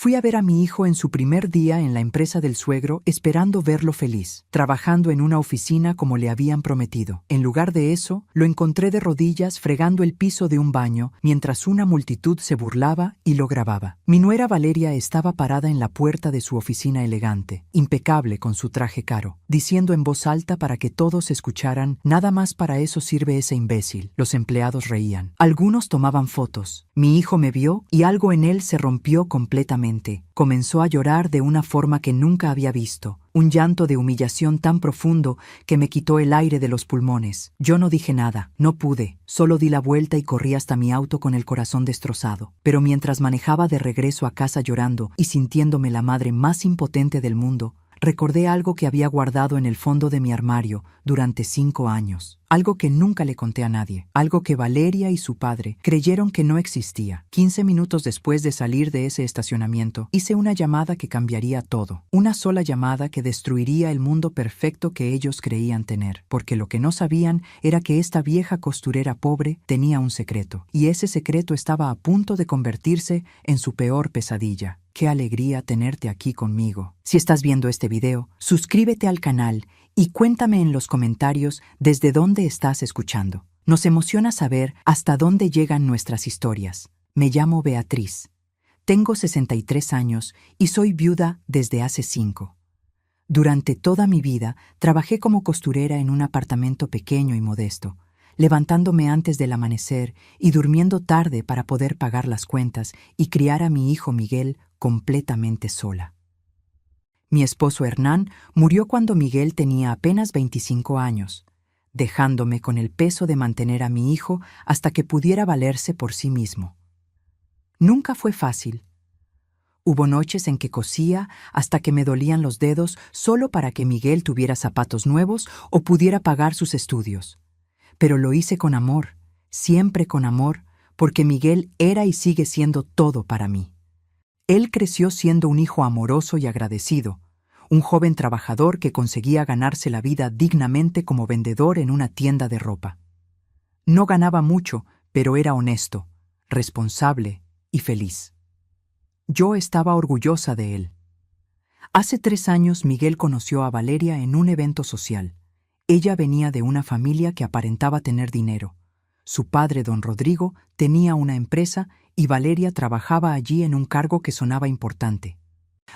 Fui a ver a mi hijo en su primer día en la empresa del suegro, esperando verlo feliz, trabajando en una oficina como le habían prometido. En lugar de eso, lo encontré de rodillas fregando el piso de un baño, mientras una multitud se burlaba y lo grababa. Mi nuera Valeria estaba parada en la puerta de su oficina elegante, impecable con su traje caro, diciendo en voz alta para que todos escucharan: «Nada más para eso sirve ese imbécil». Los empleados reían. Algunos tomaban fotos. Mi hijo me vio y algo en él se rompió completamente. Comenzó a llorar de una forma que nunca había visto, un llanto de humillación tan profundo que me quitó el aire de los pulmones. Yo no dije nada, no pude, solo di la vuelta y corrí hasta mi auto con el corazón destrozado. Pero mientras manejaba de regreso a casa llorando y sintiéndome la madre más impotente del mundo, recordé algo que había guardado en el fondo de mi armario durante 5 años. Algo que nunca le conté a nadie. Algo que Valeria y su padre creyeron que no existía. 15 minutos después de salir de ese estacionamiento, hice una llamada que cambiaría todo. Una sola llamada que destruiría el mundo perfecto que ellos creían tener. Porque lo que no sabían era que esta vieja costurera pobre tenía un secreto. Y ese secreto estaba a punto de convertirse en su peor pesadilla. ¡Qué alegría tenerte aquí conmigo! Si estás viendo este video, suscríbete al canal y cuéntame en los comentarios desde dónde estás escuchando. Nos emociona saber hasta dónde llegan nuestras historias. Me llamo Beatriz. Tengo 63 años y soy viuda desde hace 5. Durante toda mi vida trabajé como costurera en un apartamento pequeño y modesto, levantándome antes del amanecer y durmiendo tarde para poder pagar las cuentas y criar a mi hijo Miguel completamente sola. Mi esposo Hernán murió cuando Miguel tenía apenas 25 años, dejándome con el peso de mantener a mi hijo hasta que pudiera valerse por sí mismo. Nunca fue fácil. Hubo noches en que cosía hasta que me dolían los dedos solo para que Miguel tuviera zapatos nuevos o pudiera pagar sus estudios. Pero lo hice con amor, siempre con amor, porque Miguel era y sigue siendo todo para mí. Él creció siendo un hijo amoroso y agradecido, un joven trabajador que conseguía ganarse la vida dignamente como vendedor en una tienda de ropa. No ganaba mucho, pero era honesto, responsable y feliz. Yo estaba orgullosa de él. Hace 3 años Miguel conoció a Valeria en un evento social. Ella venía de una familia que aparentaba tener dinero. Su padre, don Rodrigo, tenía una empresa y Valeria trabajaba allí en un cargo que sonaba importante.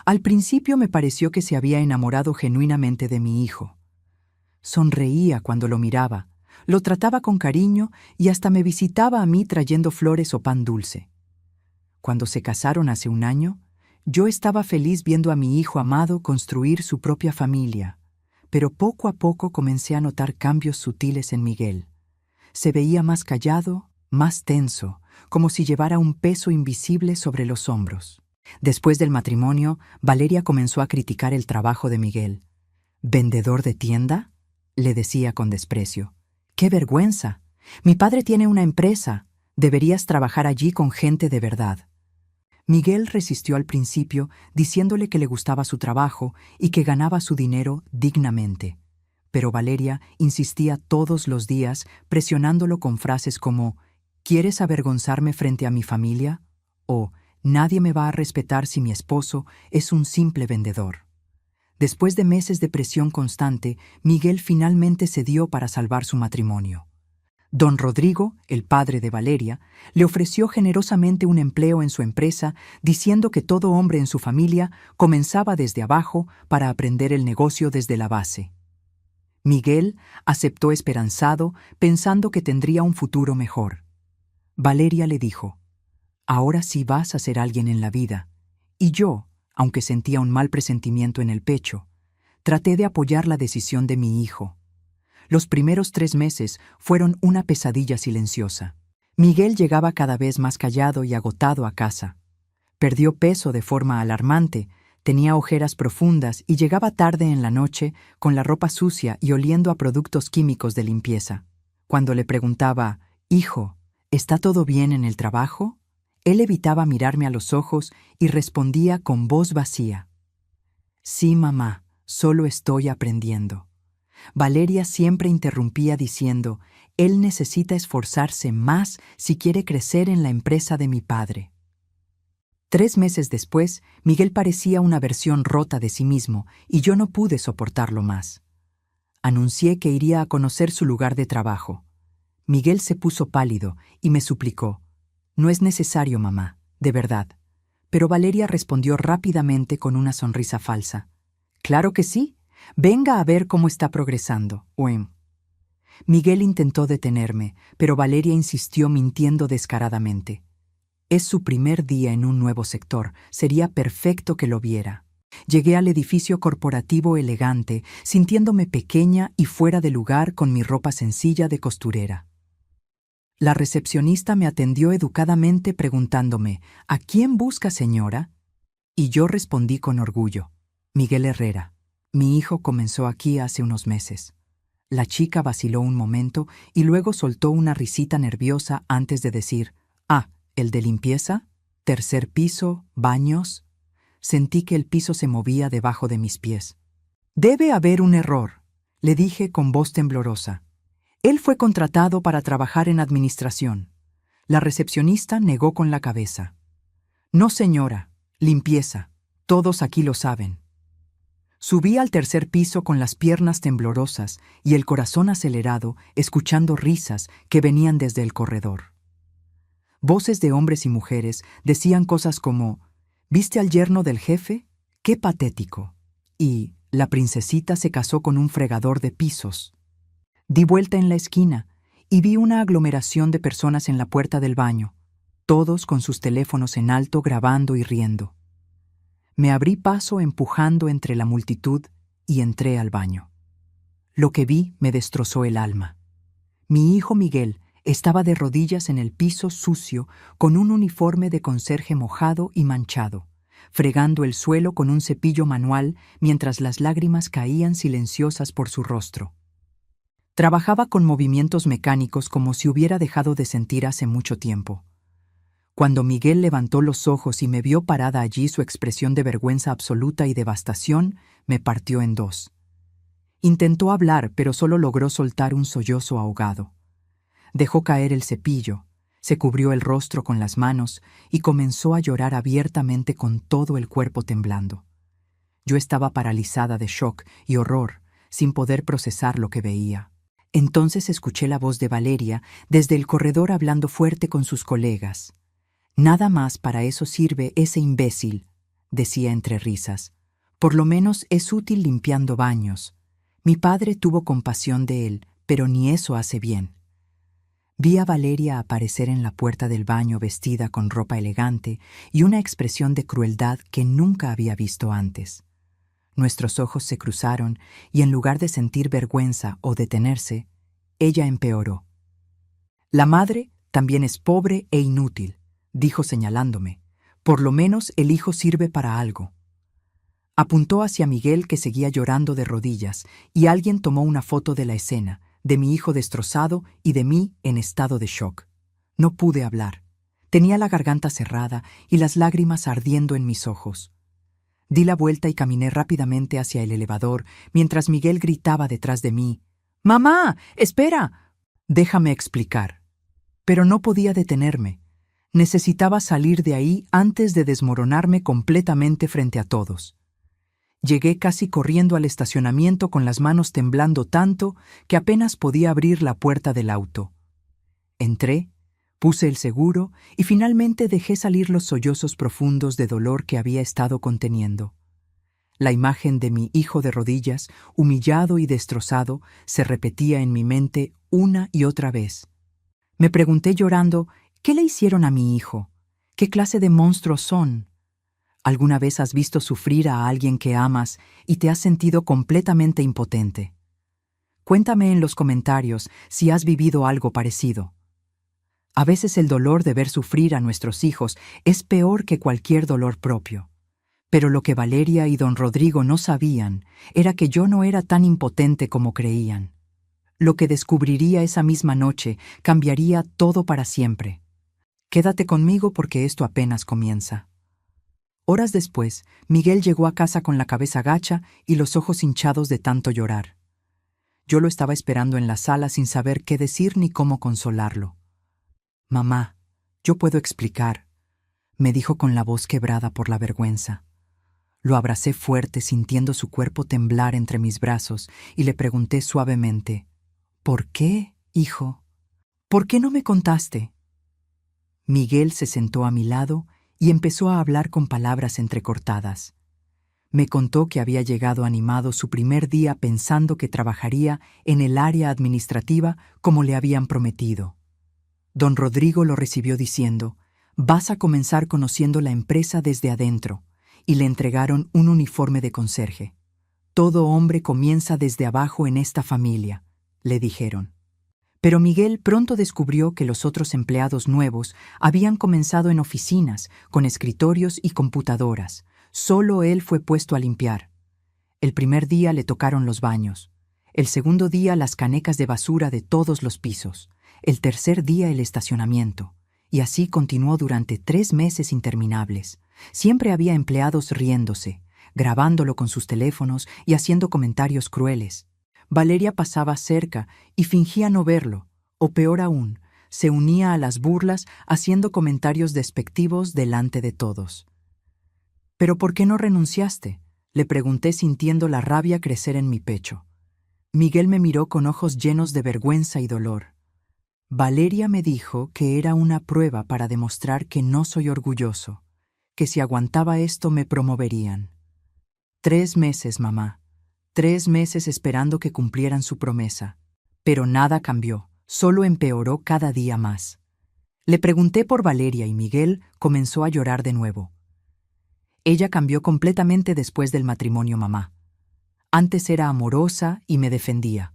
Al principio me pareció que se había enamorado genuinamente de mi hijo. Sonreía cuando lo miraba, lo trataba con cariño y hasta me visitaba a mí trayendo flores o pan dulce. Cuando se casaron hace 1 año, yo estaba feliz viendo a mi hijo amado construir su propia familia, pero poco a poco comencé a notar cambios sutiles en Miguel. Se veía más callado, más tenso, como si llevara un peso invisible sobre los hombros. Después del matrimonio, Valeria comenzó a criticar el trabajo de Miguel. ¿Vendedor de tienda?, le decía con desprecio. ¡Qué vergüenza! Mi padre tiene una empresa. Deberías trabajar allí con gente de verdad. Miguel resistió al principio, diciéndole que le gustaba su trabajo y que ganaba su dinero dignamente. Pero Valeria insistía todos los días, presionándolo con frases como «¿Quieres avergonzarme frente a mi familia?» o «Nadie me va a respetar si mi esposo es un simple vendedor». Después de meses de presión constante, Miguel finalmente cedió para salvar su matrimonio. Don Rodrigo, el padre de Valeria, le ofreció generosamente un empleo en su empresa, diciendo que todo hombre en su familia comenzaba desde abajo para aprender el negocio desde la base. Miguel aceptó esperanzado, pensando que tendría un futuro mejor. Valeria le dijo: «Ahora sí vas a ser alguien en la vida». Y yo, aunque sentía un mal presentimiento en el pecho, traté de apoyar la decisión de mi hijo. Los primeros 3 meses fueron una pesadilla silenciosa. Miguel llegaba cada vez más callado y agotado a casa. Perdió peso de forma alarmante, tenía ojeras profundas y llegaba tarde en la noche con la ropa sucia y oliendo a productos químicos de limpieza. Cuando le preguntaba: «Hijo, ¿está todo bien en el trabajo?», él evitaba mirarme a los ojos y respondía con voz vacía: «Sí, mamá, solo estoy aprendiendo». Valeria siempre interrumpía diciendo: «Él necesita esforzarse más si quiere crecer en la empresa de mi padre». 3 meses después, Miguel parecía una versión rota de sí mismo y yo no pude soportarlo más. Anuncié que iría a conocer su lugar de trabajo. Miguel se puso pálido y me suplicó: «No es necesario, mamá, de verdad». Pero Valeria respondió rápidamente con una sonrisa falsa: «Claro que sí. Venga a ver cómo está progresando, Oem». Miguel intentó detenerme, pero Valeria insistió mintiendo descaradamente. Es su primer día en un nuevo sector, sería perfecto que lo viera. Llegué al edificio corporativo elegante, sintiéndome pequeña y fuera de lugar con mi ropa sencilla de costurera. La recepcionista me atendió educadamente preguntándome: «¿A quién busca, señora?». Y yo respondí con orgullo: «Miguel Herrera. Mi hijo comenzó aquí hace unos meses». La chica vaciló un momento y luego soltó una risita nerviosa antes de decir: «Ah, ¿el de limpieza? ¿Tercer piso? ¿Baños?». Sentí que el piso se movía debajo de mis pies. «Debe haber un error», le dije con voz temblorosa. «Él fue contratado para trabajar en administración». La recepcionista negó con la cabeza. «No, señora, limpieza. Todos aquí lo saben». Subí al tercer piso con las piernas temblorosas y el corazón acelerado, escuchando risas que venían desde el corredor. Voces de hombres y mujeres decían cosas como: «¿Viste al yerno del jefe? ¡Qué patético!» y «La princesita se casó con un fregador de pisos». Di vuelta en la esquina y vi una aglomeración de personas en la puerta del baño, todos con sus teléfonos en alto grabando y riendo. Me abrí paso empujando entre la multitud y entré al baño. Lo que vi me destrozó el alma. Mi hijo Miguel estaba de rodillas en el piso sucio con un uniforme de conserje mojado y manchado, fregando el suelo con un cepillo manual mientras las lágrimas caían silenciosas por su rostro. Trabajaba con movimientos mecánicos como si hubiera dejado de sentir hace mucho tiempo. Cuando Miguel levantó los ojos y me vio parada allí, su expresión de vergüenza absoluta y devastación me partió en dos. Intentó hablar, pero solo logró soltar un sollozo ahogado. Dejó caer el cepillo, se cubrió el rostro con las manos y comenzó a llorar abiertamente con todo el cuerpo temblando. Yo estaba paralizada de shock y horror, sin poder procesar lo que veía. Entonces escuché la voz de Valeria desde el corredor hablando fuerte con sus colegas. «Nada más para eso sirve ese imbécil», decía entre risas. «Por lo menos es útil limpiando baños. Mi padre tuvo compasión de él, pero ni eso hace bien». Vi a Valeria aparecer en la puerta del baño vestida con ropa elegante y una expresión de crueldad que nunca había visto antes. Nuestros ojos se cruzaron y en lugar de sentir vergüenza o detenerse, ella empeoró. «La madre también es pobre e inútil», dijo señalándome. «Por lo menos el hijo sirve para algo». Apuntó hacia Miguel, que seguía llorando de rodillas, y alguien tomó una foto de la escena, de mi hijo destrozado y de mí en estado de shock. No pude hablar. Tenía la garganta cerrada y las lágrimas ardiendo en mis ojos. Di la vuelta y caminé rápidamente hacia el elevador, mientras Miguel gritaba detrás de mí: «¡Mamá, espera!». «Déjame explicar». Pero no podía detenerme. Necesitaba salir de ahí antes de desmoronarme completamente frente a todos. Llegué casi corriendo al estacionamiento con las manos temblando tanto que apenas podía abrir la puerta del auto. Entré, puse el seguro y finalmente dejé salir los sollozos profundos de dolor que había estado conteniendo. La imagen de mi hijo de rodillas, humillado y destrozado, se repetía en mi mente una y otra vez. Me pregunté llorando: ¿qué le hicieron a mi hijo? ¿Qué clase de monstruos son? ¿Alguna vez has visto sufrir a alguien que amas y te has sentido completamente impotente? Cuéntame en los comentarios si has vivido algo parecido. A veces el dolor de ver sufrir a nuestros hijos es peor que cualquier dolor propio. Pero lo que Valeria y don Rodrigo no sabían era que yo no era tan impotente como creían. Lo que descubriría esa misma noche cambiaría todo para siempre. Quédate conmigo porque esto apenas comienza. Horas después, Miguel llegó a casa con la cabeza gacha y los ojos hinchados de tanto llorar. Yo lo estaba esperando en la sala sin saber qué decir ni cómo consolarlo. «Mamá, yo puedo explicar. me dijo con la voz quebrada por la vergüenza. Lo abracé fuerte sintiendo su cuerpo temblar entre mis brazos y le pregunté suavemente, ¿por qué, hijo? ¿Por qué no me contaste? Miguel se sentó a mi lado y empezó a hablar con palabras entrecortadas. Me contó que había llegado animado su primer día pensando que trabajaría en el área administrativa como le habían prometido. Don Rodrigo lo recibió diciendo, «Vas a comenzar conociendo la empresa desde adentro», y le entregaron un uniforme de conserje. «Todo hombre comienza desde abajo en esta familia», le dijeron. Pero Miguel pronto descubrió que los otros empleados nuevos habían comenzado en oficinas, con escritorios y computadoras. Solo él fue puesto a limpiar. El primer día le tocaron los baños. El segundo día las canecas de basura de todos los pisos. El tercer día el estacionamiento. Y así continuó durante 3 meses interminables. Siempre había empleados riéndose, grabándolo con sus teléfonos y haciendo comentarios crueles. Valeria pasaba cerca y fingía no verlo, o peor aún, se unía a las burlas haciendo comentarios despectivos delante de todos. «¿Pero por qué no renunciaste?», le pregunté sintiendo la rabia crecer en mi pecho. Miguel me miró con ojos llenos de vergüenza y dolor. «Valeria me dijo que era una prueba para demostrar que no soy orgulloso, que si aguantaba esto me promoverían. 3 meses, mamá. 3 meses esperando que cumplieran su promesa. Pero nada cambió, solo empeoró cada día más». Le pregunté por Valeria y Miguel comenzó a llorar de nuevo. Ella cambió completamente después del matrimonio, mamá. Antes era amorosa y me defendía.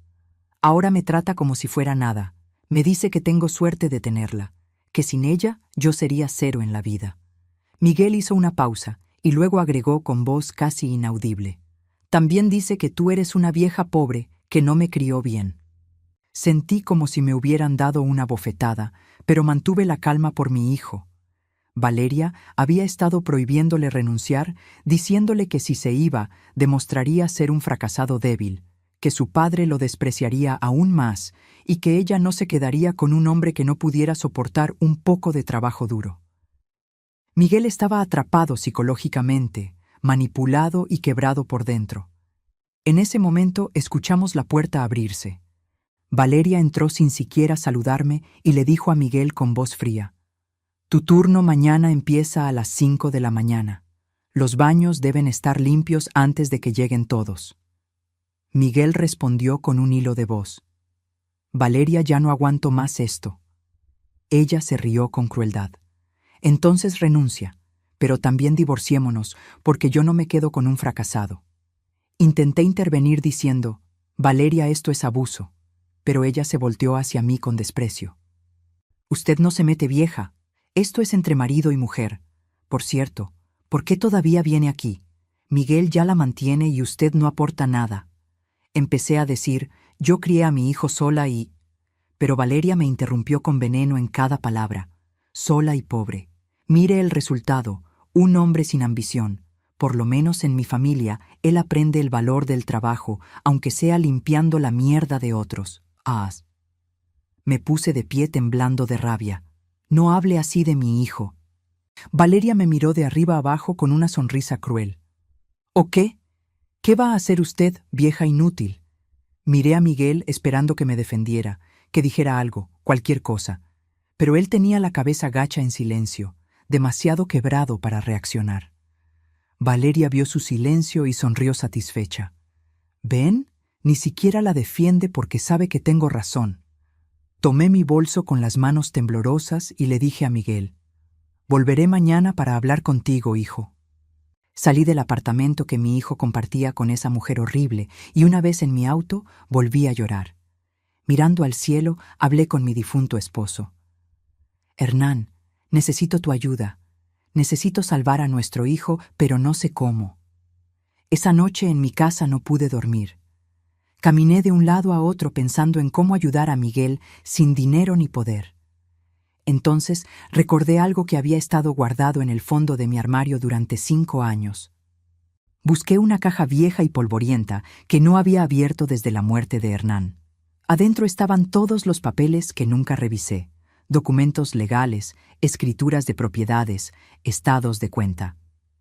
Ahora me trata como si fuera nada. Me dice que tengo suerte de tenerla, que sin ella yo sería 0 en la vida. Miguel hizo una pausa y luego agregó con voz casi inaudible. «También dice que tú eres una vieja pobre que no me crió bien». Sentí como si me hubieran dado una bofetada, pero mantuve la calma por mi hijo. Valeria había estado prohibiéndole renunciar, diciéndole que si se iba, demostraría ser un fracasado débil, que su padre lo despreciaría aún más y que ella no se quedaría con un hombre que no pudiera soportar un poco de trabajo duro. Miguel estaba atrapado psicológicamente, manipulado y quebrado por dentro. En ese momento escuchamos la puerta abrirse. Valeria entró sin siquiera saludarme y le dijo a Miguel con voz fría, «Tu turno mañana empieza a las 5 de la mañana. Los baños deben estar limpios antes de que lleguen todos». Miguel respondió con un hilo de voz, «Valeria, ya no aguanto más esto». Ella se rió con crueldad. «Entonces renuncia, pero también divorciémonos, porque yo no me quedo con un fracasado». Intenté intervenir diciendo, «Valeria, esto es abuso», pero ella se volteó hacia mí con desprecio. «Usted no se mete, vieja. Esto es entre marido y mujer. Por cierto, ¿por qué todavía viene aquí? Miguel ya la mantiene y usted no aporta nada». Empecé a decir, «Yo crié a mi hijo sola y...». Pero Valeria me interrumpió con veneno en cada palabra. «Sola y pobre. Mire el resultado, un hombre sin ambición. Por lo menos en mi familia, él aprende el valor del trabajo, aunque sea limpiando la mierda de otros. Ah». Me puse de pie temblando de rabia. «No hable así de mi hijo». Valeria me miró de arriba abajo con una sonrisa cruel. «¿O qué? ¿Qué va a hacer usted, vieja inútil?». Miré a Miguel esperando que me defendiera, que dijera algo, cualquier cosa. Pero él tenía la cabeza gacha en silencio, demasiado quebrado para reaccionar. Valeria vio su silencio y sonrió satisfecha. «¿Ven? Ni siquiera la defiende porque sabe que tengo razón». Tomé mi bolso con las manos temblorosas y le dije a Miguel, «Volveré mañana para hablar contigo, hijo». Salí del apartamento que mi hijo compartía con esa mujer horrible y una vez en mi auto volví a llorar. Mirando al cielo, hablé con mi difunto esposo. «Hernán, necesito tu ayuda. Necesito salvar a nuestro hijo, pero no sé cómo. Esa noche en mi casa no pude dormir. Caminé de un lado a otro pensando en cómo ayudar a Miguel sin dinero ni poder. Entonces recordé algo que había estado guardado en el fondo de mi armario durante 5 años. Busqué una caja vieja y polvorienta que no había abierto desde la muerte de Hernán. Adentro estaban todos los papeles que nunca revisé, documentos legales, escrituras de propiedades, estados de cuenta.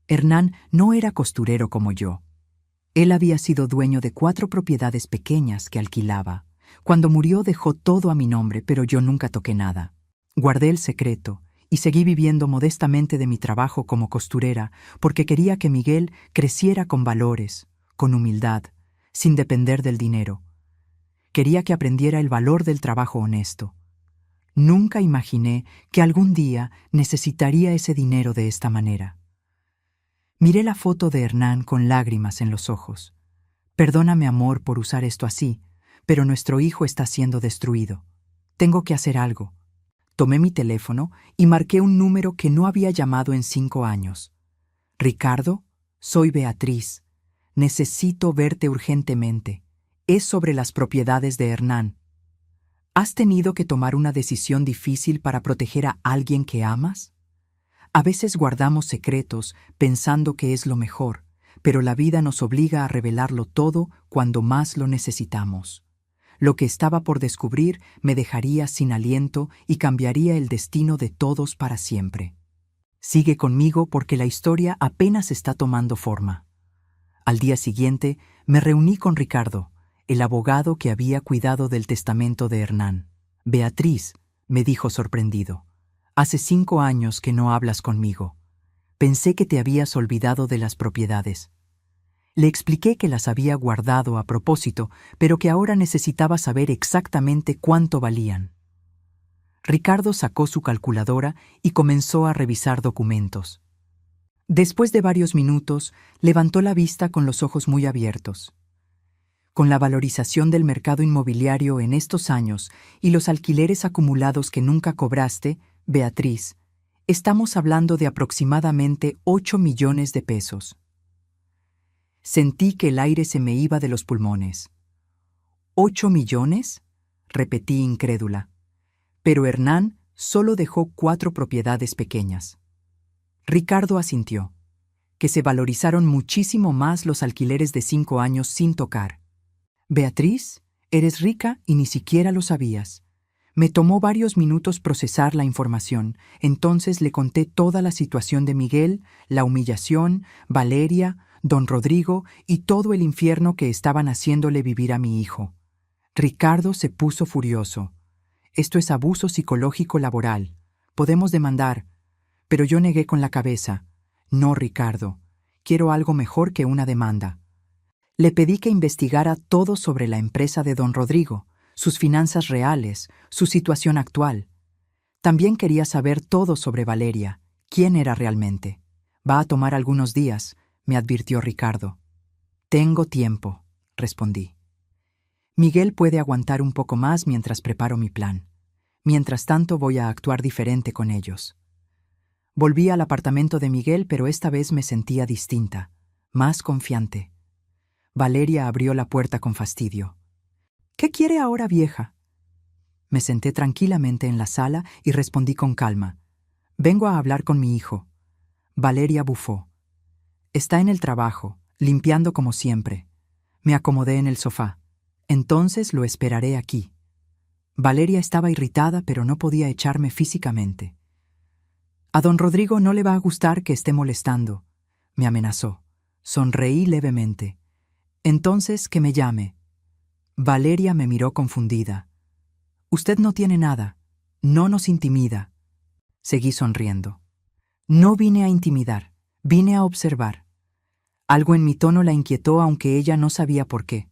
Hernán no era costurero como yo. Él había sido dueño de 4 propiedades pequeñas que alquilaba. Cuando murió dejó todo a mi nombre, pero yo nunca toqué nada. Guardé el secreto y seguí viviendo modestamente de mi trabajo como costurera porque quería que Miguel creciera con valores, con humildad, sin depender del dinero. Quería que aprendiera el valor del trabajo honesto. Nunca imaginé que algún día necesitaría ese dinero de esta manera. Miré la foto de Hernán con lágrimas en los ojos. Perdóname, amor, por usar esto así, pero nuestro hijo está siendo destruido. Tengo que hacer algo. Tomé mi teléfono y marqué un número que no había llamado en 5 años. Ricardo, soy Beatriz. Necesito verte urgentemente. Es sobre las propiedades de Hernán. ¿Has tenido que tomar una decisión difícil para proteger a alguien que amas? A veces guardamos secretos pensando que es lo mejor, pero la vida nos obliga a revelarlo todo cuando más lo necesitamos. Lo que estaba por descubrir me dejaría sin aliento y cambiaría el destino de todos para siempre. Sigue conmigo porque la historia apenas está tomando forma. Al día siguiente me reuní con Ricardo, el abogado que había cuidado del testamento de Hernán. Beatriz, me dijo sorprendido, hace 5 años que no hablas conmigo. Pensé que te habías olvidado de las propiedades. Le expliqué que las había guardado a propósito, pero que ahora necesitaba saber exactamente cuánto valían. Ricardo sacó su calculadora y comenzó a revisar documentos. Después de varios minutos, levantó la vista con los ojos muy abiertos. Con la valorización del mercado inmobiliario en estos años y los alquileres acumulados que nunca cobraste, Beatriz, estamos hablando de aproximadamente 8 millones de pesos. Sentí que el aire se me iba de los pulmones. ¿8 millones? Repetí incrédula. Pero Hernán solo dejó 4 propiedades pequeñas. Ricardo asintió, que se valorizaron muchísimo más los alquileres de 5 años sin tocar. Beatriz, eres rica y ni siquiera lo sabías. Me tomó varios minutos procesar la información, entonces le conté toda la situación de Miguel, la humillación, Valeria, don Rodrigo y todo el infierno que estaban haciéndole vivir a mi hijo. Ricardo se puso furioso. Esto es abuso psicológico laboral. Podemos demandar. Pero yo negué con la cabeza. No, Ricardo. Quiero algo mejor que una demanda. Le pedí que investigara todo sobre la empresa de don Rodrigo, sus finanzas reales, su situación actual. También quería saber todo sobre Valeria, quién era realmente. Va a tomar algunos días, me advirtió Ricardo. Tengo tiempo, respondí. Miguel puede aguantar un poco más mientras preparo mi plan. Mientras tanto voy a actuar diferente con ellos. Volví al apartamento de Miguel, pero esta vez me sentía distinta, más confiante. Valeria abrió la puerta con fastidio. ¿Qué quiere ahora, vieja? Me senté tranquilamente en la sala y respondí con calma. Vengo a hablar con mi hijo. Valeria bufó. Está en el trabajo, limpiando como siempre. Me acomodé en el sofá. Entonces lo esperaré aquí. Valeria estaba irritada, pero no podía echarme físicamente. A don Rodrigo no le va a gustar que esté molestando, me amenazó. Sonreí levemente. Entonces, que me llame. Valeria me miró confundida. Usted no tiene nada. No nos intimida. Seguí sonriendo. No vine a intimidar. Vine a observar. Algo en mi tono la inquietó, aunque ella no sabía por qué.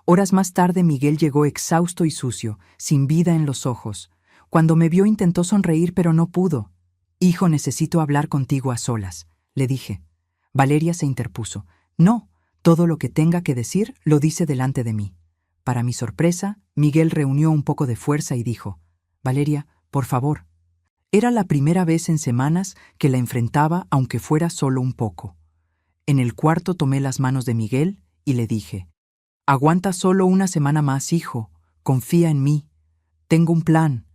Horas más tarde Miguel llegó exhausto y sucio, sin vida en los ojos. Cuando me vio intentó sonreír, pero no pudo. Hijo, necesito hablar contigo a solas, le dije. Valeria se interpuso. No, todo lo que tenga que decir lo dice delante de mí. Para mi sorpresa, Miguel reunió un poco de fuerza y dijo, Valeria, por favor. Era la primera vez en semanas que la enfrentaba, aunque fuera solo un poco. En el cuarto tomé las manos de Miguel y le dije, aguanta solo una semana más, hijo. Confía en mí. Tengo un plan.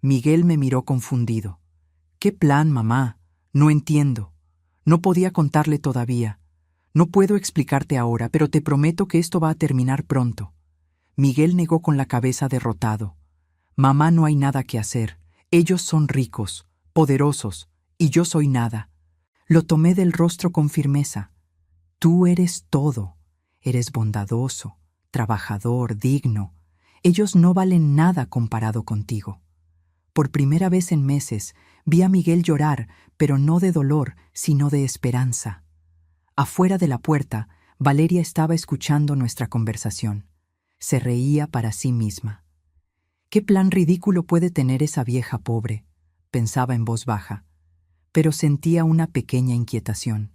Miguel me miró confundido. ¿Qué plan, mamá? No entiendo. No podía contarle todavía. No puedo explicarte ahora, pero te prometo que esto va a terminar pronto. Miguel negó con la cabeza derrotado. Mamá, no hay nada que hacer. Ellos son ricos, poderosos, y yo soy nada. Lo tomé del rostro con firmeza. Tú eres todo. Eres bondadoso, trabajador, digno. Ellos no valen nada comparado contigo. Por primera vez en meses, vi a Miguel llorar, pero no de dolor, sino de esperanza. Afuera de la puerta, Valeria estaba escuchando nuestra conversación. Se reía para sí misma. «¿Qué plan ridículo puede tener esa vieja pobre?», pensaba en voz baja, pero sentía una pequeña inquietación.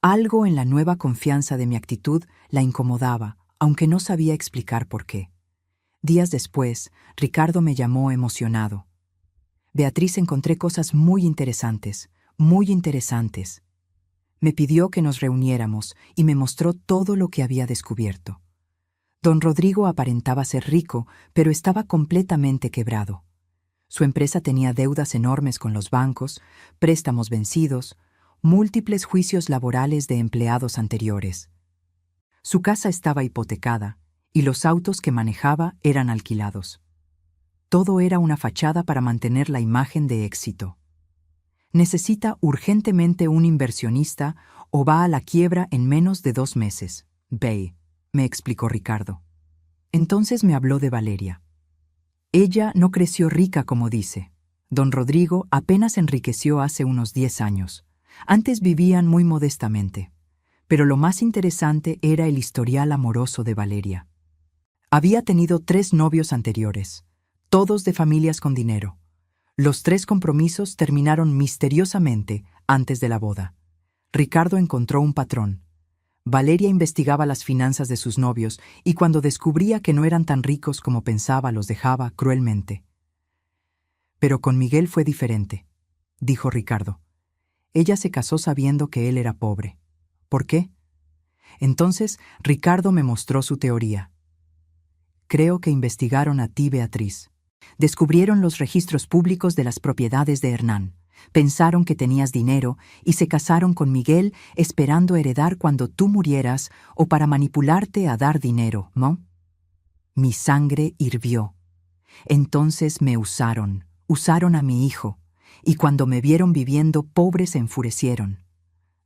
Algo en la nueva confianza de mi actitud la incomodaba, aunque no sabía explicar por qué. Días después, Ricardo me llamó emocionado. «Beatriz, encontré cosas muy interesantes, muy interesantes». Me pidió que nos reuniéramos y me mostró todo lo que había descubierto. Don Rodrigo aparentaba ser rico, pero estaba completamente quebrado. Su empresa tenía deudas enormes con los bancos, préstamos vencidos, múltiples juicios laborales de empleados anteriores. Su casa estaba hipotecada y los autos que manejaba eran alquilados. Todo era una fachada para mantener la imagen de éxito. Necesita urgentemente un inversionista o va a la quiebra en menos de 2 meses. Ve, me explicó Ricardo. Entonces me habló de Valeria. Ella no creció rica como dice. Don Rodrigo apenas enriqueció hace unos 10 años. Antes vivían muy modestamente. Pero lo más interesante era el historial amoroso de Valeria. Había tenido 3 novios anteriores, todos de familias con dinero. Los 3 compromisos terminaron misteriosamente antes de la boda. Ricardo encontró un patrón. Valeria investigaba las finanzas de sus novios y cuando descubría que no eran tan ricos como pensaba, los dejaba cruelmente. Pero con Miguel fue diferente, dijo Ricardo. Ella se casó sabiendo que él era pobre. ¿Por qué? Entonces Ricardo me mostró su teoría. Creo que investigaron a ti, Beatriz. Descubrieron los registros públicos de las propiedades de Hernán. Pensaron que tenías dinero y se casaron con Miguel esperando heredar cuando tú murieras o para manipularte a dar dinero, ¿no? Mi sangre hirvió. Entonces me usaron a mi hijo, y cuando me vieron viviendo pobre se enfurecieron.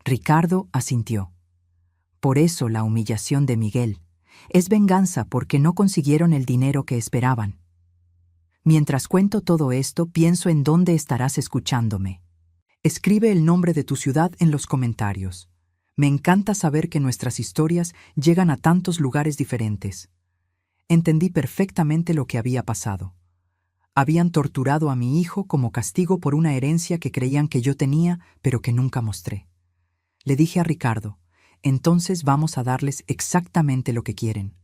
Ricardo asintió. Por eso la humillación de Miguel. Es venganza porque no consiguieron el dinero que esperaban. Mientras cuento todo esto, pienso en dónde estarás escuchándome. Escribe el nombre de tu ciudad en los comentarios. Me encanta saber que nuestras historias llegan a tantos lugares diferentes. Entendí perfectamente lo que había pasado. Habían torturado a mi hijo como castigo por una herencia que creían que yo tenía, pero que nunca mostré. Le dije a Ricardo, entonces vamos a darles exactamente lo que quieren.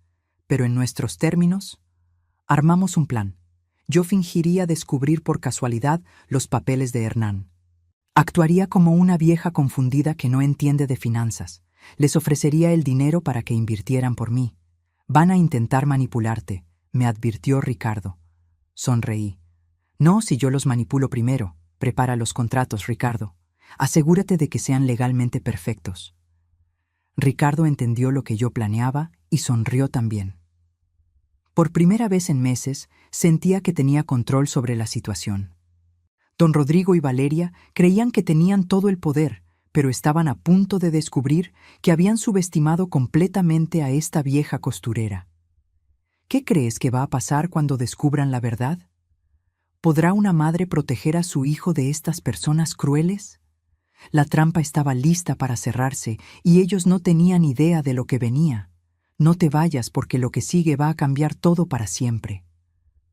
Pero en nuestros términos, armamos un plan. Yo fingiría descubrir por casualidad los papeles de Hernán. Actuaría como una vieja confundida que no entiende de finanzas. Les ofrecería el dinero para que invirtieran por mí. Van a intentar manipularte, me advirtió Ricardo. Sonreí. No, si yo los manipulo primero. Prepara los contratos, Ricardo. Asegúrate de que sean legalmente perfectos. Ricardo entendió lo que yo planeaba y sonrió también. Por primera vez en meses, sentía que tenía control sobre la situación. Don Rodrigo y Valeria creían que tenían todo el poder, pero estaban a punto de descubrir que habían subestimado completamente a esta vieja costurera. ¿Qué crees que va a pasar cuando descubran la verdad? ¿Podrá una madre proteger a su hijo de estas personas crueles? La trampa estaba lista para cerrarse y ellos no tenían idea de lo que venía. No te vayas porque lo que sigue va a cambiar todo para siempre.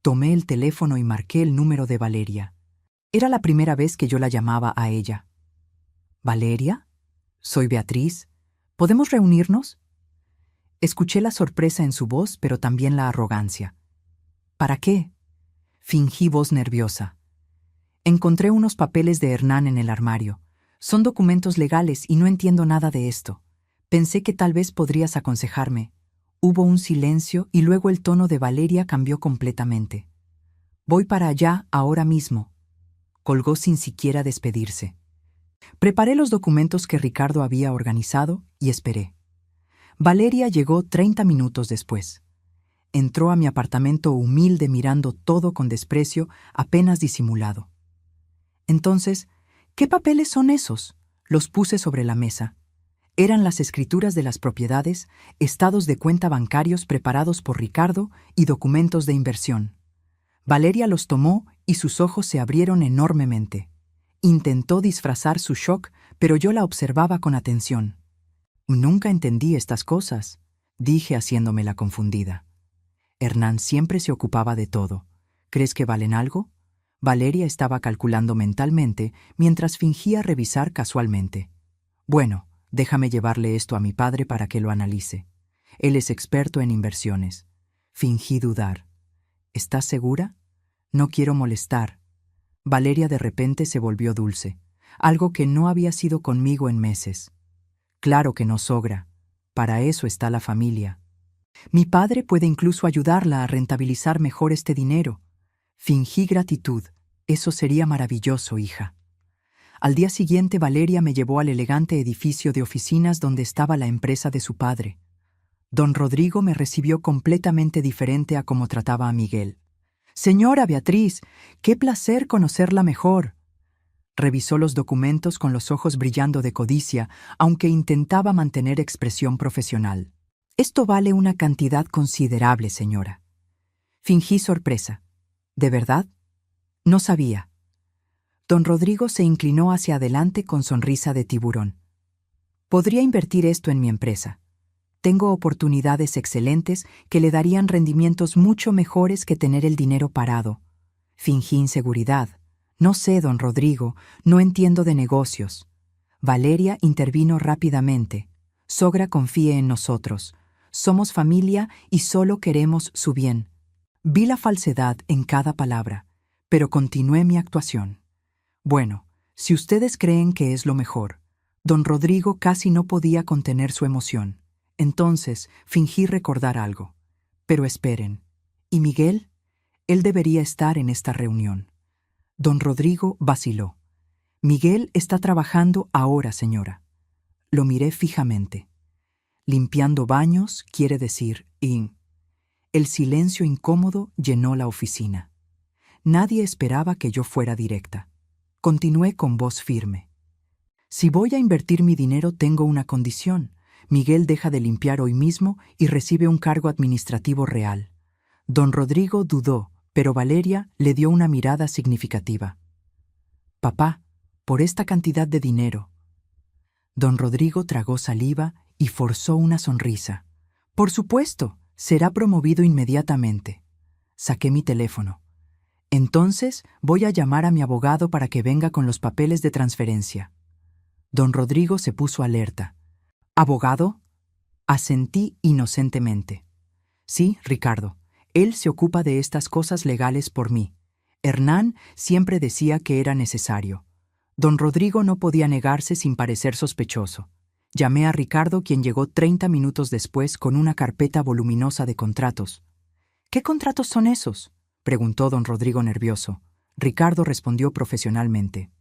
Tomé el teléfono y marqué el número de Valeria. Era la primera vez que yo la llamaba a ella. ¿Valeria? Soy Beatriz. ¿Podemos reunirnos? Escuché la sorpresa en su voz, pero también la arrogancia. ¿Para qué? Fingí voz nerviosa. Encontré unos papeles de Hernán en el armario. Son documentos legales y no entiendo nada de esto. Pensé que tal vez podrías aconsejarme. Hubo un silencio y luego el tono de Valeria cambió completamente. Voy para allá ahora mismo. Colgó sin siquiera despedirse. Preparé los documentos que Ricardo había organizado y esperé. Valeria llegó 30 minutos después. Entró a mi apartamento humilde mirando todo con desprecio, apenas disimulado. Entonces, ¿qué papeles son esos? Los puse sobre la mesa. Eran las escrituras de las propiedades, estados de cuenta bancarios preparados por Ricardo y documentos de inversión. Valeria los tomó y sus ojos se abrieron enormemente. Intentó disfrazar su shock, pero yo la observaba con atención. Nunca entendí estas cosas, dije haciéndome la confundida. Hernán siempre se ocupaba de todo. ¿Crees que valen algo? Valeria estaba calculando mentalmente mientras fingía revisar casualmente. Bueno, déjame llevarle esto a mi padre para que lo analice. Él es experto en inversiones. Fingí dudar. ¿Estás segura? No quiero molestar. Valeria de repente se volvió dulce, algo que no había sido conmigo en meses. Claro que no, sogra. Para eso está la familia. Mi padre puede incluso ayudarla a rentabilizar mejor este dinero. Fingí gratitud. Eso sería maravilloso, hija. Al día siguiente, Valeria me llevó al elegante edificio de oficinas donde estaba la empresa de su padre. Don Rodrigo me recibió completamente diferente a como trataba a Miguel. «Señora Beatriz, qué placer conocerla mejor». Revisó los documentos con los ojos brillando de codicia, aunque intentaba mantener expresión profesional. «Esto vale una cantidad considerable, señora». Fingí sorpresa. ¿De verdad? No sabía. Don Rodrigo se inclinó hacia adelante con sonrisa de tiburón. «Podría invertir esto en mi empresa. Tengo oportunidades excelentes que le darían rendimientos mucho mejores que tener el dinero parado». Fingí inseguridad. «No sé, don Rodrigo, no entiendo de negocios». Valeria intervino rápidamente. «Sogra, confíe en nosotros. Somos familia y solo queremos su bien». Vi la falsedad en cada palabra, pero continué mi actuación. «Bueno, si ustedes creen que es lo mejor». Don Rodrigo casi no podía contener su emoción. Entonces fingí recordar algo. «Pero esperen. ¿Y Miguel? Él debería estar en esta reunión». Don Rodrigo vaciló. «Miguel está trabajando ahora, señora». Lo miré fijamente. «Limpiando baños, quiere decir, y...». El silencio incómodo llenó la oficina. Nadie esperaba que yo fuera directa. Continué con voz firme. «Si voy a invertir mi dinero, tengo una condición. Miguel deja de limpiar hoy mismo y recibe un cargo administrativo real». Don Rodrigo dudó, pero Valeria le dio una mirada significativa. «Papá, por esta cantidad de dinero». Don Rodrigo tragó saliva y forzó una sonrisa. «Por supuesto, será promovido inmediatamente». Saqué mi teléfono. «Entonces voy a llamar a mi abogado para que venga con los papeles de transferencia». Don Rodrigo se puso alerta. «¿Abogado?». Asentí inocentemente. «Sí, Ricardo. Él se ocupa de estas cosas legales por mí. Hernán siempre decía que era necesario». Don Rodrigo no podía negarse sin parecer sospechoso. Llamé a Ricardo, quien llegó 30 minutos después con una carpeta voluminosa de contratos. «¿Qué contratos son esos?», preguntó don Rodrigo nervioso. Ricardo respondió profesionalmente.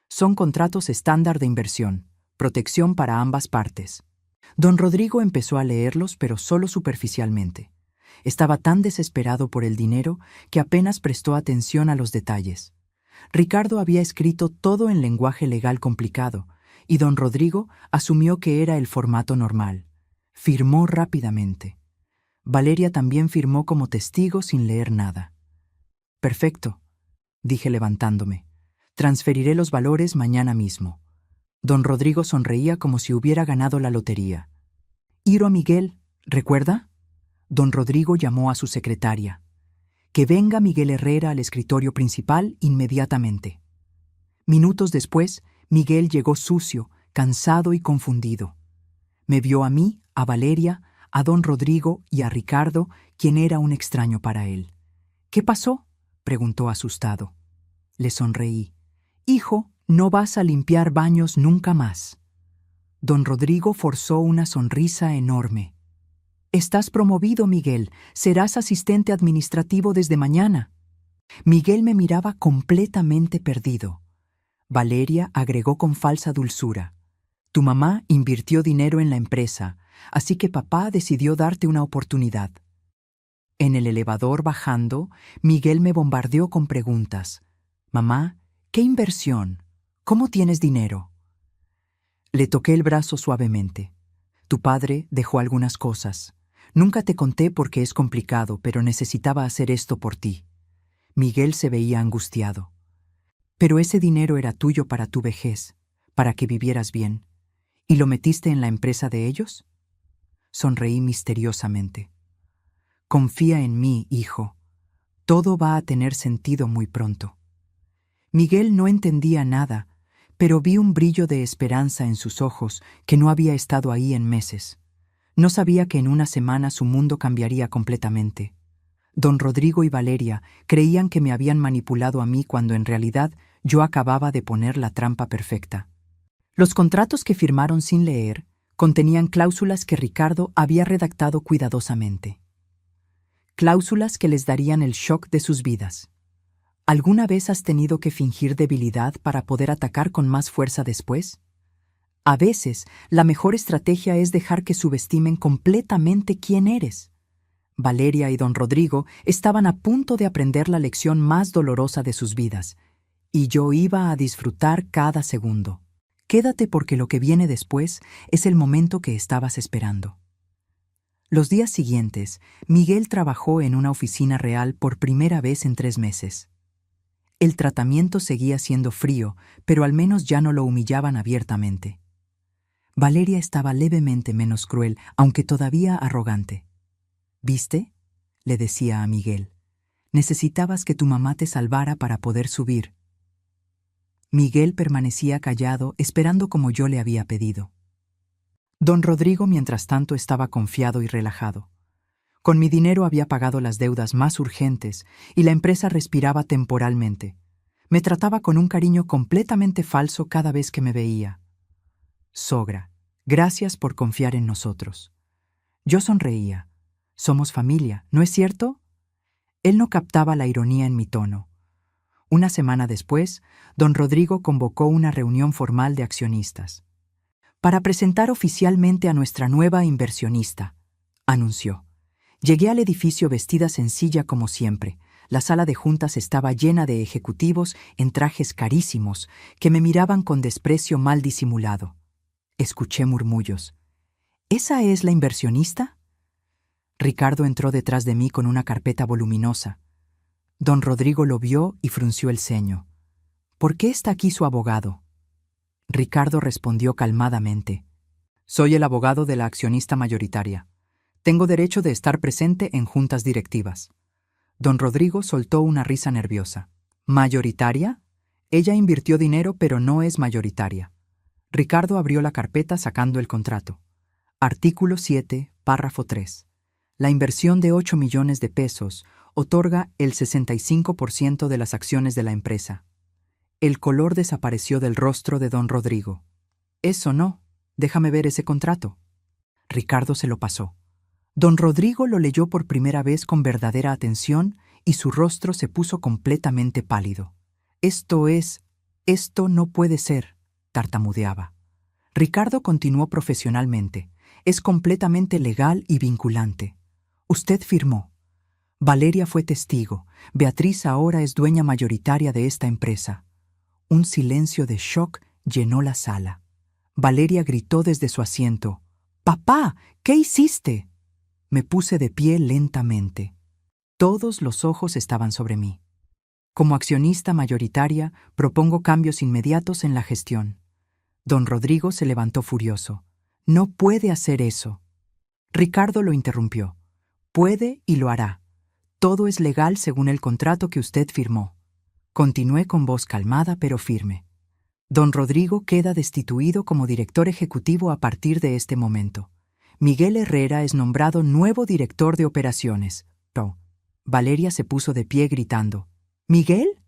«Son contratos estándar de inversión, protección para ambas partes». Don Rodrigo empezó a leerlos, pero solo superficialmente. Estaba tan desesperado por el dinero que apenas prestó atención a los detalles. Ricardo había escrito todo en lenguaje legal complicado, y don Rodrigo asumió que era el formato normal. Firmó rápidamente. Valeria también firmó como testigo sin leer nada. «Perfecto», dije levantándome. «Transferiré los valores mañana mismo». Don Rodrigo sonreía como si hubiera ganado la lotería. «Iro a Miguel, ¿recuerda?». Don Rodrigo llamó a su secretaria. «Que venga Miguel Herrera al escritorio principal inmediatamente». Minutos después, Miguel llegó sucio, cansado y confundido. Me vio a mí, a Valeria, a don Rodrigo y a Ricardo, quien era un extraño para él. «¿Qué pasó?», preguntó asustado. Le sonreí. «Hijo, no vas a limpiar baños nunca más». Don Rodrigo forzó una sonrisa enorme. «Estás promovido, Miguel. Serás asistente administrativo desde mañana». Miguel me miraba completamente perdido. Valeria agregó con falsa dulzura. «Tu mamá invirtió dinero en la empresa, así que papá decidió darte una oportunidad». En el elevador bajando, Miguel me bombardeó con preguntas. Mamá, ¿qué inversión? ¿Cómo tienes dinero? Le toqué el brazo suavemente. Tu padre dejó algunas cosas. Nunca te conté porque es complicado, pero necesitaba hacer esto por ti. Miguel se veía angustiado. Pero ese dinero era tuyo para tu vejez, para que vivieras bien. ¿Y lo metiste en la empresa de ellos? Sonreí misteriosamente. Confía en mí, hijo. Todo va a tener sentido muy pronto. Miguel no entendía nada, pero vi un brillo de esperanza en sus ojos que no había estado ahí en meses. No sabía que en una semana su mundo cambiaría completamente. Don Rodrigo y Valeria creían que me habían manipulado a mí cuando en realidad yo acababa de poner la trampa perfecta. Los contratos que firmaron sin leer contenían cláusulas que Ricardo había redactado cuidadosamente. Cláusulas que les darían el shock de sus vidas. ¿Alguna vez has tenido que fingir debilidad para poder atacar con más fuerza después? A veces, la mejor estrategia es dejar que subestimen completamente quién eres. Valeria y don Rodrigo estaban a punto de aprender la lección más dolorosa de sus vidas, y yo iba a disfrutar cada segundo. Quédate porque lo que viene después es el momento que estabas esperando. Los días siguientes, Miguel trabajó en una oficina real por primera vez en 3 meses. El tratamiento seguía siendo frío, pero al menos ya no lo humillaban abiertamente. Valeria estaba levemente menos cruel, aunque todavía arrogante. ¿Viste?, le decía a Miguel. Necesitabas que tu mamá te salvara para poder subir. Miguel permanecía callado, esperando como yo le había pedido. Don Rodrigo, mientras tanto, estaba confiado y relajado. Con mi dinero había pagado las deudas más urgentes y la empresa respiraba temporalmente. Me trataba con un cariño completamente falso cada vez que me veía. Sogra, gracias por confiar en nosotros. Yo sonreía. Somos familia, ¿no es cierto? Él no captaba la ironía en mi tono. Una semana después, don Rodrigo convocó una reunión formal de accionistas. Para presentar oficialmente a nuestra nueva inversionista, anunció. Llegué al edificio vestida sencilla como siempre. La sala de juntas estaba llena de ejecutivos en trajes carísimos que me miraban con desprecio mal disimulado. Escuché murmullos. ¿Esa es la inversionista? Ricardo entró detrás de mí con una carpeta voluminosa. Don Rodrigo lo vio y frunció el ceño. ¿Por qué está aquí su abogado? Ricardo respondió calmadamente. Soy el abogado de la accionista mayoritaria. Tengo derecho de estar presente en juntas directivas. Don Rodrigo soltó una risa nerviosa. ¿Mayoritaria? Ella invirtió dinero, pero no es mayoritaria. Ricardo abrió la carpeta sacando el contrato. Artículo 7, párrafo 3. La inversión de 8 millones de pesos otorga el 65% de las acciones de la empresa. El color desapareció del rostro de don Rodrigo. Eso no. Déjame ver ese contrato. Ricardo se lo pasó. Don Rodrigo lo leyó por primera vez con verdadera atención y su rostro se puso completamente pálido. Esto no puede ser, tartamudeaba. Ricardo continuó profesionalmente. Es completamente legal y vinculante. Usted firmó. Valeria fue testigo. Beatriz ahora es dueña mayoritaria de esta empresa. Un silencio de shock llenó la sala. Valeria gritó desde su asiento. «¡Papá! ¿Qué hiciste?» Me puse de pie lentamente. Todos los ojos estaban sobre mí. Como accionista mayoritaria, propongo cambios inmediatos en la gestión. Don Rodrigo se levantó furioso. «No puede hacer eso». Ricardo lo interrumpió. «Puede y lo hará. Todo es legal según el contrato que usted firmó». Continué con voz calmada pero firme. Don Rodrigo queda destituido como director ejecutivo a partir de este momento. Miguel Herrera es nombrado nuevo director de operaciones. Valeria se puso de pie gritando. ¿Miguel?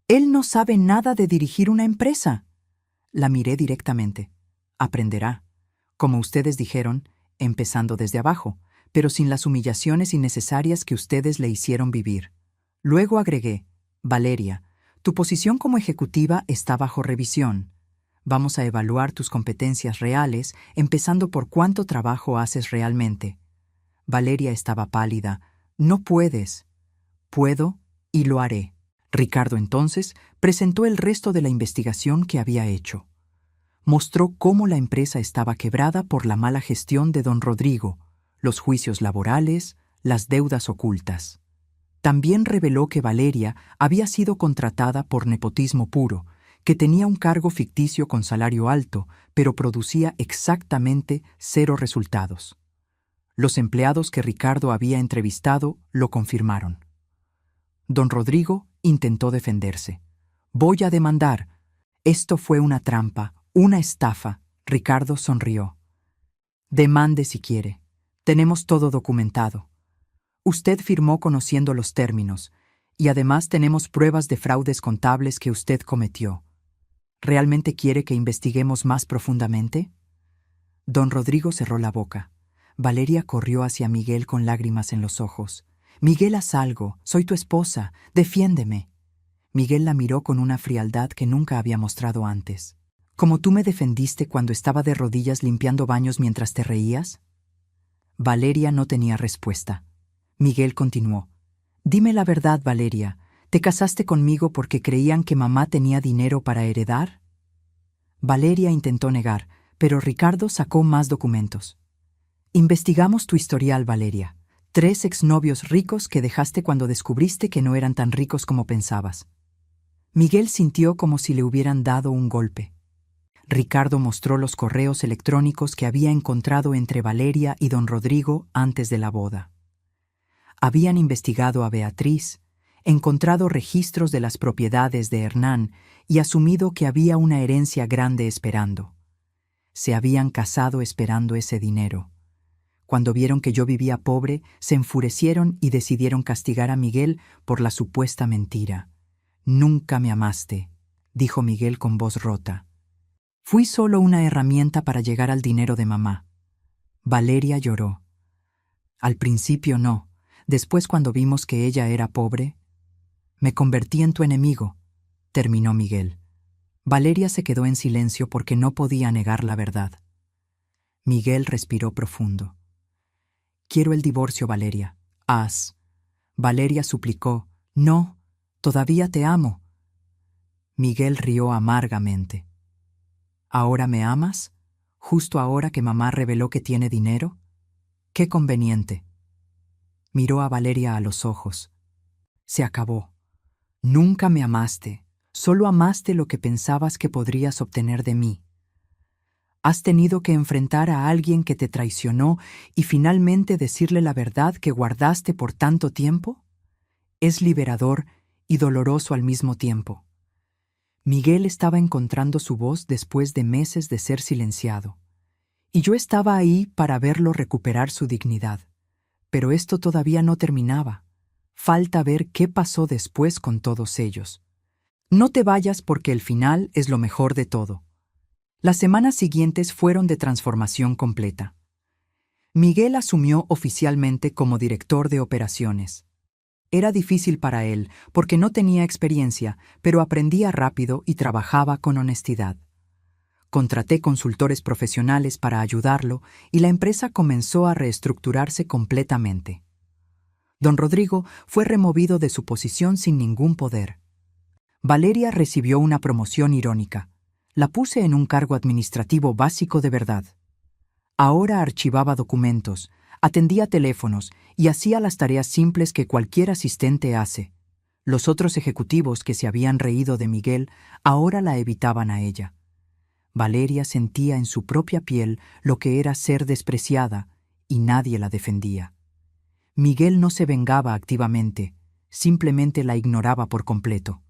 Él no sabe nada de dirigir una empresa. La miré directamente. Aprenderá. Como ustedes dijeron, empezando desde abajo, pero sin las humillaciones innecesarias que ustedes le hicieron vivir. Luego agregué, Valeria, tu posición como ejecutiva está bajo revisión. Vamos a evaluar tus competencias reales, empezando por cuánto trabajo haces realmente. Valeria estaba pálida. No puedes. Puedo y lo haré. Ricardo entonces presentó el resto de la investigación que había hecho. Mostró cómo la empresa estaba quebrada por la mala gestión de don Rodrigo, los juicios laborales, las deudas ocultas. También reveló que Valeria había sido contratada por nepotismo puro, que tenía un cargo ficticio con salario alto, pero producía exactamente 0 resultados. Los empleados que Ricardo había entrevistado lo confirmaron. Don Rodrigo intentó defenderse. «Voy a demandar. Esto fue una trampa, una estafa». Ricardo sonrió. «Demande si quiere. Tenemos todo documentado. Usted firmó conociendo los términos, y además tenemos pruebas de fraudes contables que usted cometió. ¿Realmente quiere que investiguemos más profundamente?» Don Rodrigo cerró la boca. Valeria corrió hacia Miguel con lágrimas en los ojos. «Miguel, haz algo. Soy tu esposa. Defiéndeme». Miguel la miró con una frialdad que nunca había mostrado antes. «¿Como tú me defendiste cuando estaba de rodillas limpiando baños mientras te reías?» Valeria no tenía respuesta. Miguel continuó. «Dime la verdad, Valeria. ¿Te casaste conmigo porque creían que mamá tenía dinero para heredar?» Valeria intentó negar, pero Ricardo sacó más documentos. «Investigamos tu historial, Valeria. 3 exnovios ricos que dejaste cuando descubriste que no eran tan ricos como pensabas». Miguel sintió como si le hubieran dado un golpe. Ricardo mostró los correos electrónicos que había encontrado entre Valeria y don Rodrigo antes de la boda. Habían investigado a Beatriz, encontrado registros de las propiedades de Hernán y asumido que había una herencia grande esperando. Se habían casado esperando ese dinero. Cuando vieron que yo vivía pobre, se enfurecieron y decidieron castigar a Miguel por la supuesta mentira. «Nunca me amaste», dijo Miguel con voz rota. «Fui solo una herramienta para llegar al dinero de mamá». Valeria lloró. «Al principio no. Después, cuando vimos que ella era pobre, me convertí en tu enemigo», terminó Miguel. Valeria se quedó en silencio porque no podía negar la verdad. Miguel respiró profundo. «Quiero el divorcio, Valeria. Haz». Valeria suplicó. «No, todavía te amo». Miguel rió amargamente. «¿Ahora me amas? ¿Justo ahora que mamá reveló que tiene dinero? Qué conveniente». Miró a Valeria a los ojos. «Se acabó. Nunca me amaste. Solo amaste lo que pensabas que podrías obtener de mí. Has tenido que enfrentar a alguien que te traicionó y finalmente decirle la verdad que guardaste por tanto tiempo. Es liberador y doloroso al mismo tiempo». Miguel estaba encontrando su voz después de meses de ser silenciado. Y yo estaba ahí para verlo recuperar su dignidad. Pero esto todavía no terminaba. Falta ver qué pasó después con todos ellos. No te vayas porque el final es lo mejor de todo. Las semanas siguientes fueron de transformación completa. Miguel asumió oficialmente como director de operaciones. Era difícil para él porque no tenía experiencia, pero aprendía rápido y trabajaba con honestidad. Contraté consultores profesionales para ayudarlo y la empresa comenzó a reestructurarse completamente. Don Rodrigo fue removido de su posición sin ningún poder. Valeria recibió una promoción irónica. La puse en un cargo administrativo básico de verdad. Ahora archivaba documentos, atendía teléfonos y hacía las tareas simples que cualquier asistente hace. Los otros ejecutivos que se habían reído de Miguel ahora la evitaban a ella. Valeria sentía en su propia piel lo que era ser despreciada y nadie la defendía. Miguel no se vengaba activamente, simplemente la ignoraba por completo.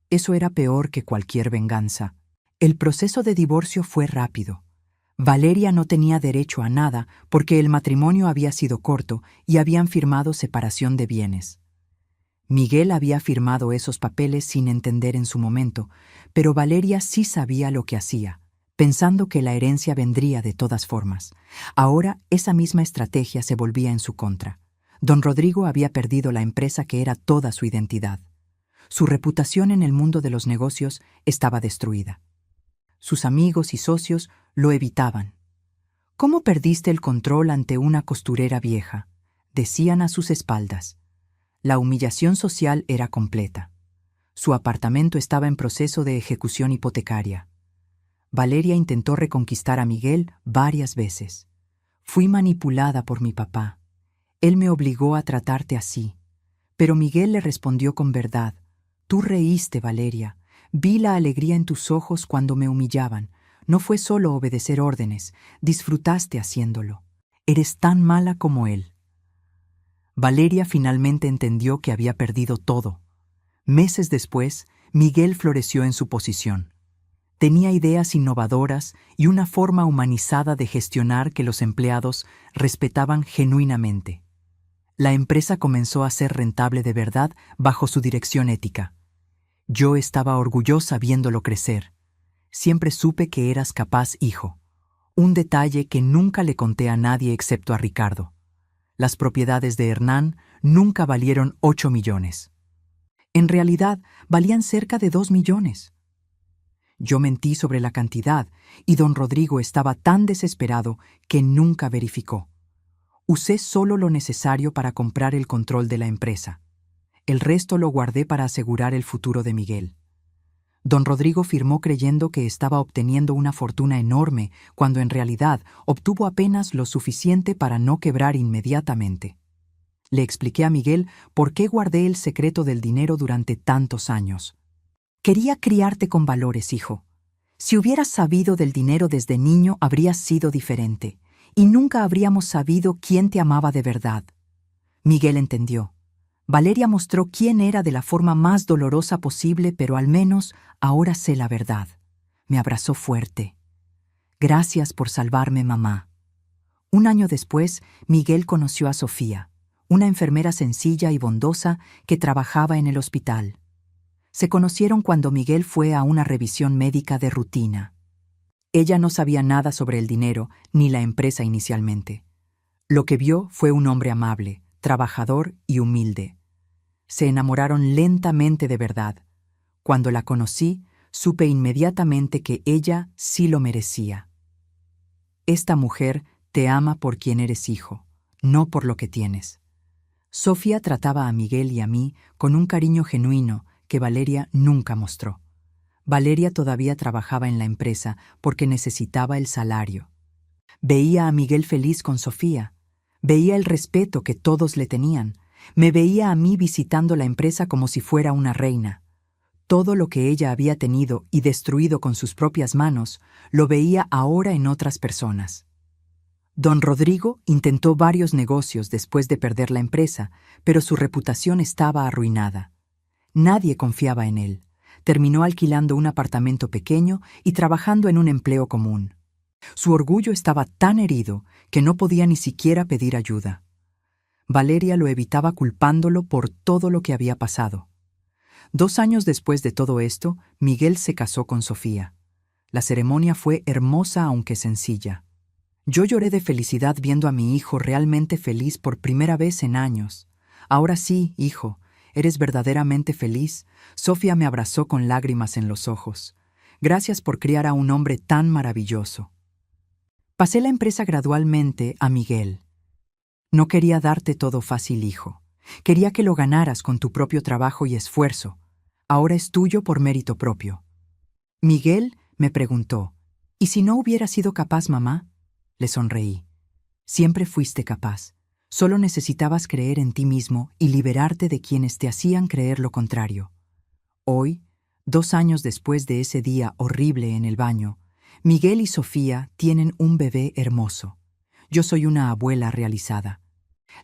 Eso era peor que cualquier venganza. El proceso de divorcio fue rápido. Valeria no tenía derecho a nada porque el matrimonio había sido corto y habían firmado separación de bienes. Miguel había firmado esos papeles sin entender en su momento, pero Valeria sí sabía lo que hacía, pensando que la herencia vendría de todas formas. Ahora esa misma estrategia se volvía en su contra. Don Rodrigo había perdido la empresa que era toda su identidad. Su reputación en el mundo de los negocios estaba destruida. Sus amigos y socios lo evitaban. «¿Cómo perdiste el control ante una costurera vieja?», decían a sus espaldas. La humillación social era completa. Su apartamento estaba en proceso de ejecución hipotecaria. Valeria intentó reconquistar a Miguel varias veces. Fui manipulada por mi papá. Él me obligó a tratarte así. Pero Miguel le respondió con verdad. Tú reíste, Valeria. Vi la alegría en tus ojos cuando me humillaban. No fue solo obedecer órdenes, disfrutaste haciéndolo. Eres tan mala como él. Valeria finalmente entendió que había perdido todo. Meses después, Miguel floreció en su posición. Tenía ideas innovadoras y una forma humanizada de gestionar que los empleados respetaban genuinamente. La empresa comenzó a ser rentable de verdad bajo su dirección ética. Yo estaba orgullosa viéndolo crecer. Siempre supe que eras capaz, hijo. Un detalle que nunca le conté a nadie excepto a Ricardo. Las propiedades de Hernán nunca valieron 8 millones. En realidad, valían cerca de 2 millones. Yo mentí sobre la cantidad y don Rodrigo estaba tan desesperado que nunca verificó. Usé solo lo necesario para comprar el control de la empresa. El resto lo guardé para asegurar el futuro de Miguel. Don Rodrigo firmó creyendo que estaba obteniendo una fortuna enorme, cuando en realidad obtuvo apenas lo suficiente para no quebrar inmediatamente. Le expliqué a Miguel por qué guardé el secreto del dinero durante tantos años. Quería criarte con valores, hijo. Si hubieras sabido del dinero desde niño, habrías sido diferente, y nunca habríamos sabido quién te amaba de verdad. Miguel entendió. Valeria mostró quién era de la forma más dolorosa posible, pero al menos ahora sé la verdad. Me abrazó fuerte. Gracias por salvarme, mamá. Un año después, Miguel conoció a Sofía, una enfermera sencilla y bondosa que trabajaba en el hospital. Se conocieron cuando Miguel fue a una revisión médica de rutina. Ella no sabía nada sobre el dinero ni la empresa inicialmente. Lo que vio fue un hombre amable, trabajador y humilde. Se enamoraron lentamente de verdad. Cuando la conocí, supe inmediatamente que ella sí lo merecía. Esta mujer te ama por quien eres hijo, no por lo que tienes. Sofía trataba a Miguel y a mí con un cariño genuino que Valeria nunca mostró. Valeria todavía trabajaba en la empresa porque necesitaba el salario. Veía a Miguel feliz con Sofía. Veía el respeto que todos le tenían. Me veía a mí visitando la empresa como si fuera una reina. Todo lo que ella había tenido y destruido con sus propias manos, lo veía ahora en otras personas. Don Rodrigo intentó varios negocios después de perder la empresa, pero su reputación estaba arruinada. Nadie confiaba en él. Terminó alquilando un apartamento pequeño y trabajando en un empleo común. Su orgullo estaba tan herido que no podía ni siquiera pedir ayuda. Valeria lo evitaba culpándolo por todo lo que había pasado. 2 años después de todo esto, Miguel se casó con Sofía. La ceremonia fue hermosa aunque sencilla. Yo lloré de felicidad viendo a mi hijo realmente feliz por primera vez en años. Ahora sí, hijo, ¿eres verdaderamente feliz? Sofía me abrazó con lágrimas en los ojos. Gracias por criar a un hombre tan maravilloso. Pasé la empresa gradualmente a Miguel. No quería darte todo fácil, hijo. Quería que lo ganaras con tu propio trabajo y esfuerzo. Ahora es tuyo por mérito propio. Miguel me preguntó, ¿y si no hubiera sido capaz, mamá? Le sonreí. Siempre fuiste capaz. Solo necesitabas creer en ti mismo y liberarte de quienes te hacían creer lo contrario. Hoy, 2 años después de ese día horrible en el baño, Miguel y Sofía tienen un bebé hermoso. Yo soy una abuela realizada.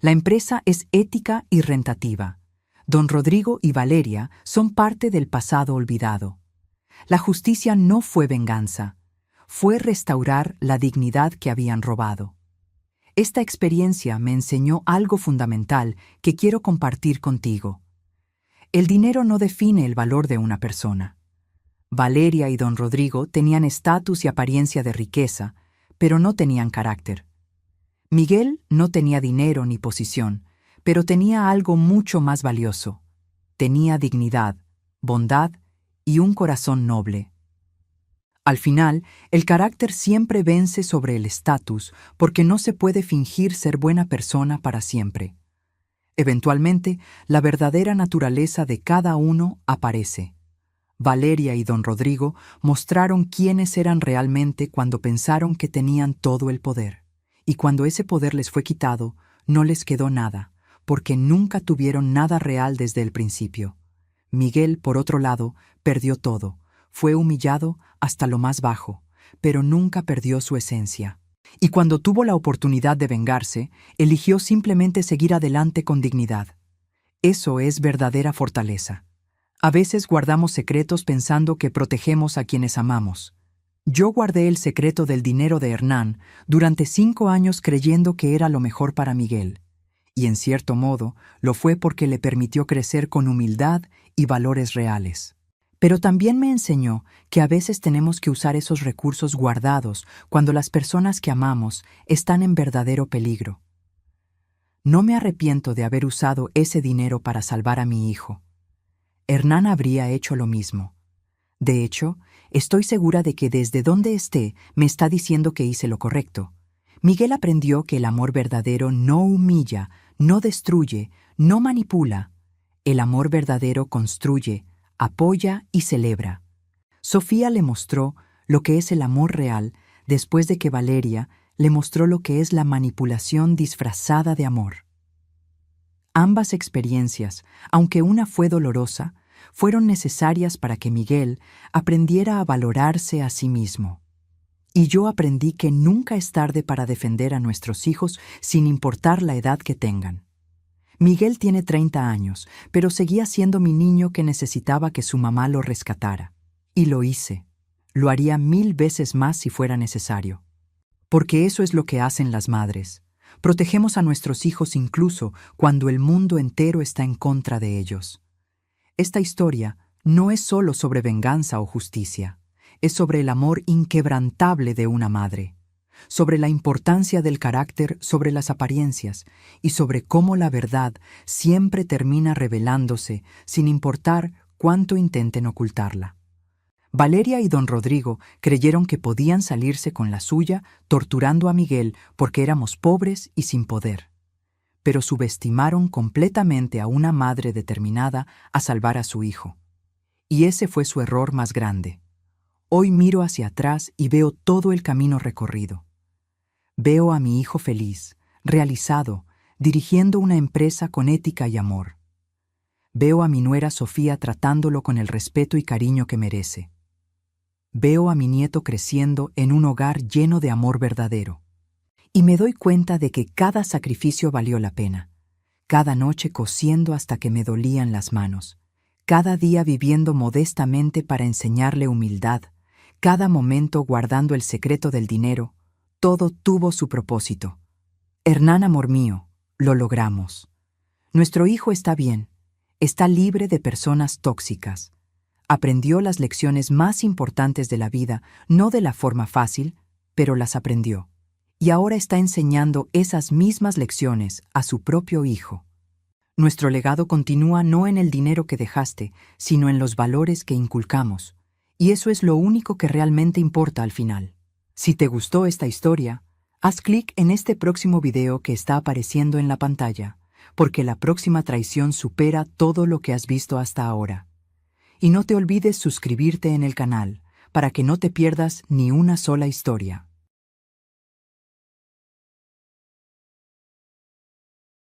La empresa es ética y rentativa. Don Rodrigo y Valeria son parte del pasado olvidado. La justicia no fue venganza, fue restaurar la dignidad que habían robado. Esta experiencia me enseñó algo fundamental que quiero compartir contigo. El dinero no define el valor de una persona. Valeria y don Rodrigo tenían estatus y apariencia de riqueza, pero no tenían carácter. Miguel no tenía dinero ni posición, pero tenía algo mucho más valioso. Tenía dignidad, bondad y un corazón noble. Al final, el carácter siempre vence sobre el estatus porque no se puede fingir ser buena persona para siempre. Eventualmente, la verdadera naturaleza de cada uno aparece. Valeria y don Rodrigo mostraron quiénes eran realmente cuando pensaron que tenían todo el poder. Y cuando ese poder les fue quitado, no les quedó nada, porque nunca tuvieron nada real desde el principio. Miguel, por otro lado, perdió todo. Fue humillado hasta lo más bajo, pero nunca perdió su esencia. Y cuando tuvo la oportunidad de vengarse, eligió simplemente seguir adelante con dignidad. Eso es verdadera fortaleza. A veces guardamos secretos pensando que protegemos a quienes amamos. Yo guardé el secreto del dinero de Hernán durante 5 años creyendo que era lo mejor para Miguel. Y en cierto modo lo fue porque le permitió crecer con humildad y valores reales. Pero también me enseñó que a veces tenemos que usar esos recursos guardados cuando las personas que amamos están en verdadero peligro. No me arrepiento de haber usado ese dinero para salvar a mi hijo. Hernán habría hecho lo mismo. De hecho, estoy segura de que desde donde esté me está diciendo que hice lo correcto. Miguel aprendió que el amor verdadero no humilla, no destruye, no manipula. El amor verdadero construye, apoya y celebra. Sofía le mostró lo que es el amor real después de que Valeria le mostró lo que es la manipulación disfrazada de amor. Ambas experiencias, aunque una fue dolorosa, fueron necesarias para que Miguel aprendiera a valorarse a sí mismo. Y yo aprendí que nunca es tarde para defender a nuestros hijos sin importar la edad que tengan. Miguel tiene 30 años, pero seguía siendo mi niño que necesitaba que su mamá lo rescatara. Y lo hice. Lo haría 1000 veces más si fuera necesario. Porque eso es lo que hacen las madres. Protegemos a nuestros hijos incluso cuando el mundo entero está en contra de ellos. Esta historia no es solo sobre venganza o justicia, es sobre el amor inquebrantable de una madre, sobre la importancia del carácter sobre las apariencias y sobre cómo la verdad siempre termina revelándose sin importar cuánto intenten ocultarla. Valeria y don Rodrigo creyeron que podían salirse con la suya torturando a Miguel porque éramos pobres y sin poder. Pero subestimaron completamente a una madre determinada a salvar a su hijo. Y ese fue su error más grande. Hoy miro hacia atrás y veo todo el camino recorrido. Veo a mi hijo feliz, realizado, dirigiendo una empresa con ética y amor. Veo a mi nuera Sofía tratándolo con el respeto y cariño que merece. Veo a mi nieto creciendo en un hogar lleno de amor verdadero. Y me doy cuenta de que cada sacrificio valió la pena. Cada noche cosiendo hasta que me dolían las manos. Cada día viviendo modestamente para enseñarle humildad. Cada momento guardando el secreto del dinero. Todo tuvo su propósito. Hernán, amor mío, lo logramos. Nuestro hijo está bien. Está libre de personas tóxicas. Aprendió las lecciones más importantes de la vida, no de la forma fácil, pero las aprendió. Y ahora está enseñando esas mismas lecciones a su propio hijo. Nuestro legado continúa no en el dinero que dejaste, sino en los valores que inculcamos. Y eso es lo único que realmente importa al final. Si te gustó esta historia, haz clic en este próximo video que está apareciendo en la pantalla, porque la próxima traición supera todo lo que has visto hasta ahora. Y no te olvides suscribirte en el canal, para que no te pierdas ni una sola historia.